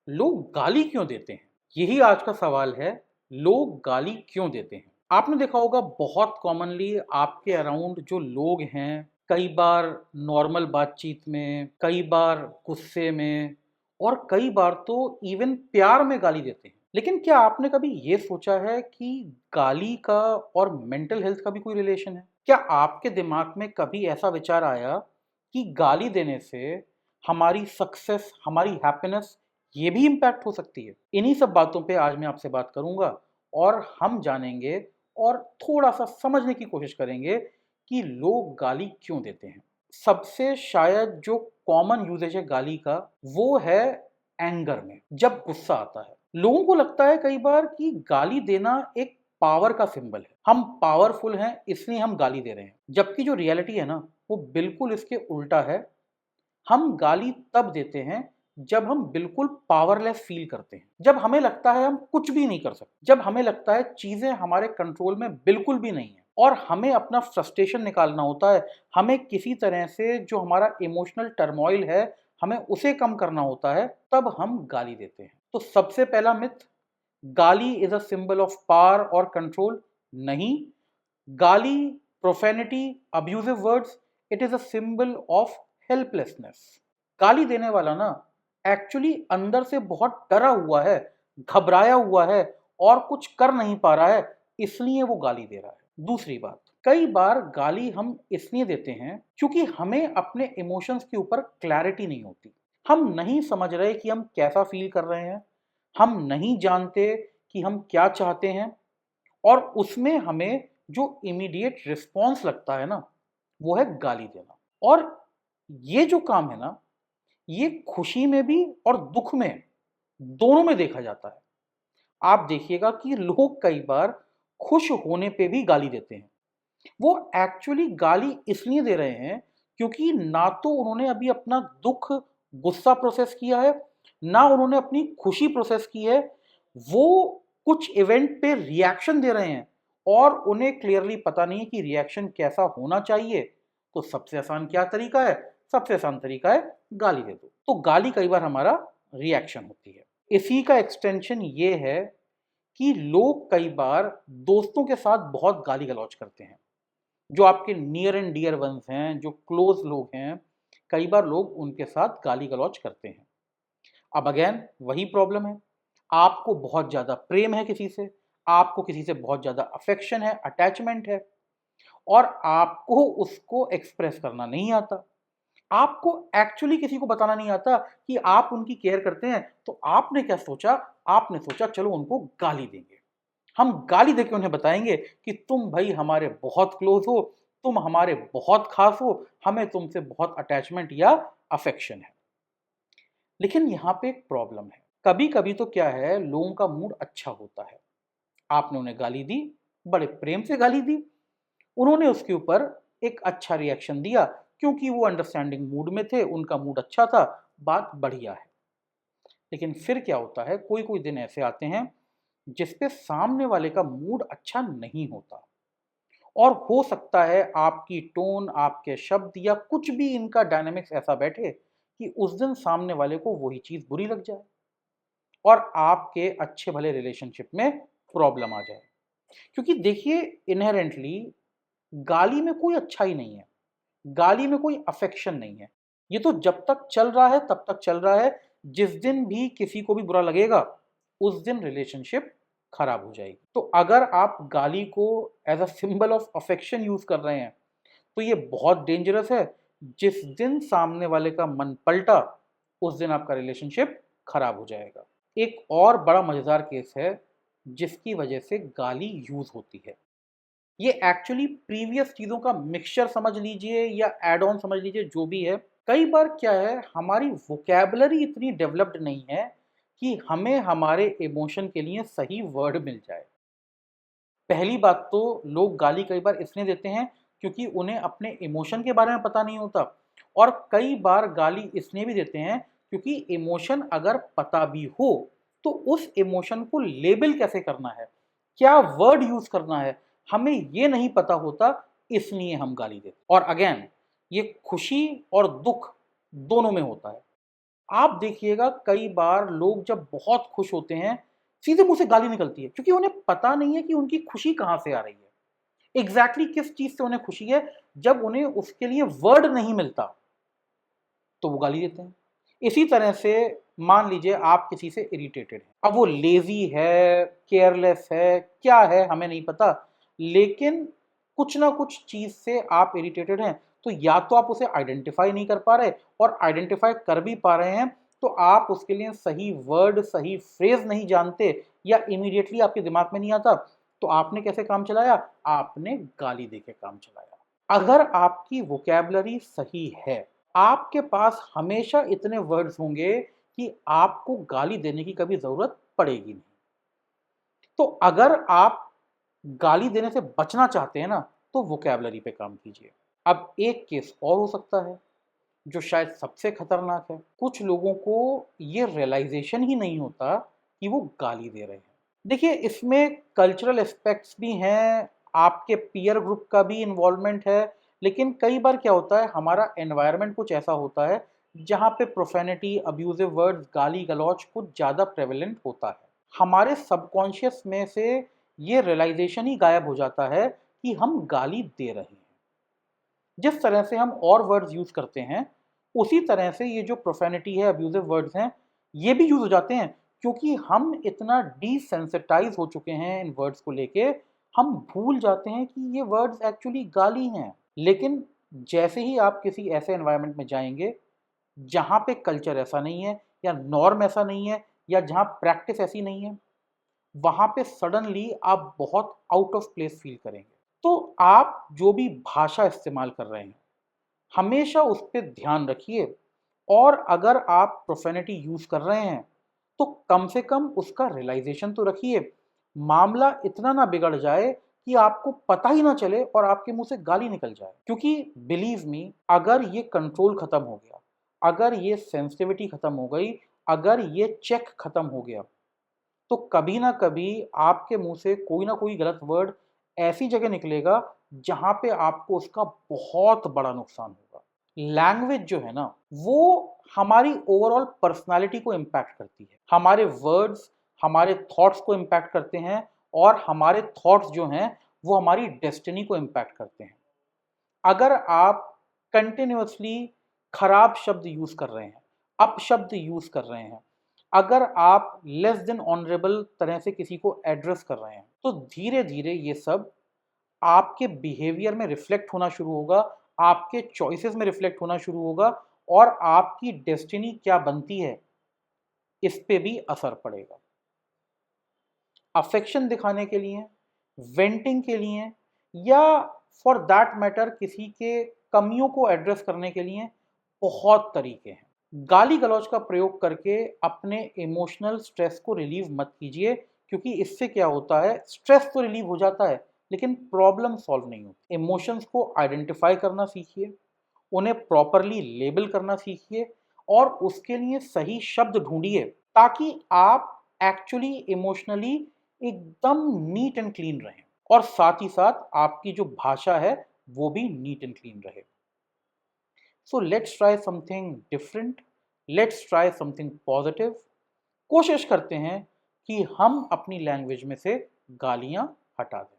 लोग गाली क्यों देते हैं? यही आज का सवाल है। लोग गाली क्यों देते हैं? आपने देखा होगा बहुत कॉमनली आपके अराउंड जो लोग हैं, कई बार नॉर्मल बातचीत में, कई बार गुस्से में और कई बार तो इवन प्यार में गाली देते हैं। लेकिन क्या आपने कभी ये सोचा है कि गाली का और मेंटल हेल्थ का भी कोई रिलेशन है? क्या आपके दिमाग में कभी ऐसा विचार आया कि गाली देने से हमारी सक्सेस, हमारी हैप्पीनेस ये भी इम्पैक्ट हो सकती है? इन्हीं सब बातों पे आज मैं आपसे बात करूंगा और हम जानेंगे और थोड़ा-सा समझने की कोशिश करेंगे कि लोग गाली क्यों देते हैं। सबसे शायद जो कॉमन यूसेज है गाली का, वो है एंगर में, जब गुस्सा आता है। लोगों को लगता है कई बार कि गाली देना एक पावर का सिंबल है। हम पावरफुल हैं इसलिए हम गाली दे रहे हैं। जबकि जो रियलिटी है ना, वो बिल्कुल इसके उल्टा है। हम गाली तब देते हैं जब हम बिल्कुल पावरलेस फील करते हैं, जब हमें लगता है हम कुछ भी नहीं कर सकते, जब हमें लगता है चीजें हमारे कंट्रोल में बिल्कुल भी नहीं है और हमें अपना फ्रस्ट्रेशन निकालना होता है। हमें किसी तरह से जो हमारा इमोशनल टर्मोइल है, हमें उसे कम करना होता है, तब हम गाली देते हैं। तो सबसे पहला मिथ, गाली is a symbol of power और कंट्रोल। नहीं, गाली, profanity, abusive words, it is a symbol of helplessness. गाली देने वाला ना एक्चुअली अंदर से बहुत डरा हुआ है, घबराया हुआ है और कुछ कर नहीं पा रहा है, इसलिए वो गाली दे रहा है। दूसरी बात, कई बार गाली हम इसलिए देते हैं क्योंकि हमें अपने इमोशंस के ऊपर क्लैरिटी नहीं होती। हम नहीं समझ रहे कि हम कैसा फील कर रहे हैं, हम नहीं जानते कि हम क्या चाहते हैं और उसमें हमें जो इमीडिएट रिस्पॉन्स लगता है ना, वो है गाली देना। और ये जो काम है ना, ये खुशी में भी और दुख में, दोनों में देखा जाता है। आप देखिएगा कि लोग कई बार खुश होने पे भी गाली देते हैं। वो एक्चुअली गाली इसलिए दे रहे हैं क्योंकि ना तो उन्होंने अभी अपना दुख, गुस्सा प्रोसेस किया है, ना उन्होंने अपनी खुशी प्रोसेस की है। वो कुछ इवेंट पे रिएक्शन दे रहे हैं और उन्हें क्लियरली पता नहीं है कि रिएक्शन कैसा होना चाहिए। तो सबसे आसान क्या तरीका है? सबसे आसान तरीका है गाली दे दो। तो गाली कई बार हमारा रिएक्शन होती है। इसी का एक्सटेंशन ये है कि लोग कई बार दोस्तों के साथ बहुत गाली गलौज करते हैं। जो आपके नियर एंड डियर वंस हैं, जो क्लोज लोग हैं, कई बार लोग उनके साथ गाली गलौज करते हैं। अब अगेन वही प्रॉब्लम है। आपको बहुत ज़्यादा प्रेम है किसी से, आपको किसी से बहुत ज़्यादा अफेक्शन है, अटैचमेंट है और आपको उसको एक्सप्रेस करना नहीं आता। आपको एक्चुअली किसी को बताना नहीं आता कि आप उनकी केयर करते हैं, तो आपने क्या सोचा? आपने सोचा चलो उनको गाली देंगे। हम गाली देके उन्हें बताएँगे कि तुम भई हमारे बहुत क्लोज़ हो, तुम हमारे बहुत ख़ास हो, हमें तुमसे बहुत अटैचमेंट या अफ़ेक्शन है। लेकिन यहाँ पे एक प्रॉब्लम है। कभी-कभी तो क्या है, लोगों का मूड अच्छा होता है। आपने उन्हें गाली दी, बड़े प्रेम से गाली दी, उन्होंने उसके ऊपर एक अच्छा रिएक्शन दिया क्योंकि वो अंडरस्टैंडिंग मूड में थे, उनका मूड अच्छा था, बात बढ़िया है। लेकिन फिर क्या होता है, कोई-कोई दिन ऐसे आते हैं जिस पे सामने वाले का मूड अच्छा नहीं होता और हो सकता है आपकी टोन, आपके शब्द या कुछ भी इनका डायनामिक्स ऐसा बैठे कि उस दिन सामने वाले को वही चीज़ बुरी लग जाए और आपके अच्छे भले रिलेशनशिप में प्रॉब्लम आ जाए। क्योंकि देखिए, इन्हेरेंटली गाली में कोई अच्छाई नहीं है, गाली में कोई अफेक्शन नहीं है। ये तो जब तक चल रहा है तब तक चल रहा है, जिस दिन भी किसी को भी बुरा लगेगा, उस दिन रिलेशनशिप खराब हो जाएगी। तो अगर आप गाली को as a symbol of affection use कर रहे हैं, तो ये बहुत डेंजरस है। जिस दिन सामने वाले का मन पलटा, उस दिन आपका रिलेशनशिप खराब हो जाएगा। एक और बड़ा मज़ेदार केस है, जिसकी वजह से गाली यूज़ होती है। ये एक्चुअली प्रीवियस चीज़ों का मिक्सचर समझ लीजिए या ऐड ऑन समझ लीजिए, जो भी है। कई बार क्या है, हमारी वोकैबुलरी इतनी डेवलप्ड नहीं है कि हमें हमारे इमोशन के लिए सही वर्ड मिल जाए। पहली बात तो लोग गाली कई बार इसलिए देते हैं क्योंकि उन्हें अपने इमोशन के बारे में पता नहीं होता और कई बार गाली इसलिए भी देते हैं क्योंकि इमोशन अगर पता भी हो तो उस इमोशन को लेबल कैसे करना है, क्या वर्ड यूज करना है, हमें ये नहीं पता होता, इसलिए हम गाली देते। और अगेन, ये खुशी और दुख दोनों में होता है। आप देखिएगा कई बार लोग जब बहुत खुश होते हैं, सीधे मुँह से गाली निकलती है क्योंकि उन्हें पता नहीं है कि उनकी खुशी कहाँ से आ रही है। एग्ज़ैक्टली किस चीज़ से उन्हें खुशी है, जब उन्हें उसके लिए वर्ड नहीं मिलता, तो वो गाली देते हैं। इसी तरह से मान लीजिए आप किसी से इरिटेटेड हैं। अब वो लेज़ी है, केयरलेस है, क्या है हमें नहीं पता, लेकिन कुछ ना कुछ चीज़ से आप इरिटेटेड हैं, तो या तो आप उसे आइडेंटिफ़ाई नहीं कर पा रहे, और आइडेंटिफ़ाई कर भी पा रहे हैं, तो आप उसके लिए सही वर्ड, सही फ्रेज़ नहीं जानते, या इमीडिएटली आपके दिमाग में नहीं आता, तो आपने कैसे काम चलाया? आपने गाली दे के काम चलाया। अगर आपकी वोकैब्युलरी सही है, आपके पास हमेशा इतने वर्ड्स होंगे कि आपको गाली देने की कभी ज़रूरत पड़ेगी नहीं। तो अगर आप गाली देने से बचना चाहते हैं ना, तो वोकैब्युलरी पे काम कीजिए। अब एक केस और हो सकता है, जो शायद सबसे खतरनाक है। कुछ लोगों को ये रियलाइज़ेशन ही नहीं होता कि वो गाली दे रहे हैं। देखिए, इसमें कल्चरल एस्पेक्ट्स भी हैं, आपके पीयर ग्रुप का भी इन्वॉल्वमेंट है, लेकिन कई बार क्या होता है, हमारा एनवायरनमेंट कुछ ऐसा होता है, जहाँ पे प्रोफेनिटी, अब्यूज़िव वर्ड्स, गाली-गलौच कुछ ज़्यादा प्रेवलेंट होता है। हमारे सबकॉन्शियस में से ये रियलाइज़ेशन ही गायब हो जाता है कि हम गाली दे रहे हैं। जिस तरह से हम और वर्ड्स यूज़ करते हैं, उसी तरह से ये जो प्रोफेनिटी है, अब्यूज़िव वर्ड्स हैं, ये भी यूज़ हो जाते हैं, क्योंकि हम इतना डिसेंसिटाइज़ हो चुके हैं इन वर्ड्स को लेके, हम भूल जाते हैं कि ये वर्ड्स एक्चुअली गाली हैं। लेकिन जैसे ही आप किसी ऐसे एनवायरनमेंट में जाएँगे, जहाँ पे कल्चर ऐसा नहीं है, या नॉर्म ऐसा नहीं है, या जहाँ प्रैक्टिस ऐसी नहीं है, वहाँ पे सडनली आप बहुत आउट ऑफ प्लेस फ़ील करेंगे। तो आप जो भी भाषा इस्तेमाल कर रहे हैं, हमेशा उस पे ध्यान रखिए, और अगर आप प्रोफेनिटी यूज़ कर रहे हैं, तो कम से कम उसका रियलाइज़ेशन तो रखिए। मामला इतना ना बिगड़ जाए कि आपको पता ही ना चले और आपके मुँह से गाली निकल जाए। क्योंकि बिलीव मी, अगर ये कंट्रोल खत्म हो गया, अगर ये सेंसिटिविटी खत्म हो गई, अगर ये चेक खत्म हो गया, तो कभी ना कभी आपके मुँह से कोई ना कोई गलत वर्ड ऐसी जगह निकलेगा, जहाँ पे आपको उसका बहुत बड़ा नुकसान होगा। लैंग्वेज जो है ना, वो हमारी ओवरऑल पर्सनैलिटी को इम्पैक्ट करती है। हमारे वर्ड्स हमारे थॉट्स को इम्पैक्ट करते हैं, और हमारे थॉट्स जो हैं, वो हमारी डेस्टिनी को इम्पैक्ट करते हैं। अगर आप कंटिन्यूअसली खराब शब्द यूज़ कर रहे हैं, अपशब्द यूज़ कर रहे हैं, अगर आप लेस देन ऑनरेबल तरह से किसी को एड्रेस कर रहे हैं, तो धीरे-धीरे ये सब आपके बिहेवियर में रिफ्लेक्ट होना शुरू होगा, आपके चॉइसेस में रिफ्लेक्ट होना शुरू होगा, और आपकी डेस्टिनी क्या बनती है, इस पे भी असर पड़ेगा। अफेक्शन दिखाने के लिए, वेंटिंग के लिए, या फॉर दैट मैटर किसी के कमियों को एड्रेस करने के लिए बहुत तरीके हैं। गाली गलौज का प्रयोग करके अपने इमोशनल स्ट्रेस को रिलीव मत कीजिए, क्योंकि इससे क्या होता है, स्ट्रेस तो रिलीव हो जाता है, लेकिन प्रॉब्लम सॉल्व नहीं होती। इमोशंस को आइडेंटिफाई करना सीखिए, उन्हें प्रॉपरली लेबल करना सीखिए, और उसके लिए सही शब्द ढूंढिए, ताकि आप एक्चुअली इमोशनली एकदम नीट एंड क्लीन रहें, और साथ ही साथ आपकी जो भाषा है, वो भी नीट एंड क्लीन रहे। So let's try something different, let's try something positive. कोशिश करते हैं कि हम अपनी लैंग्वेज में से गालियां हटा दें।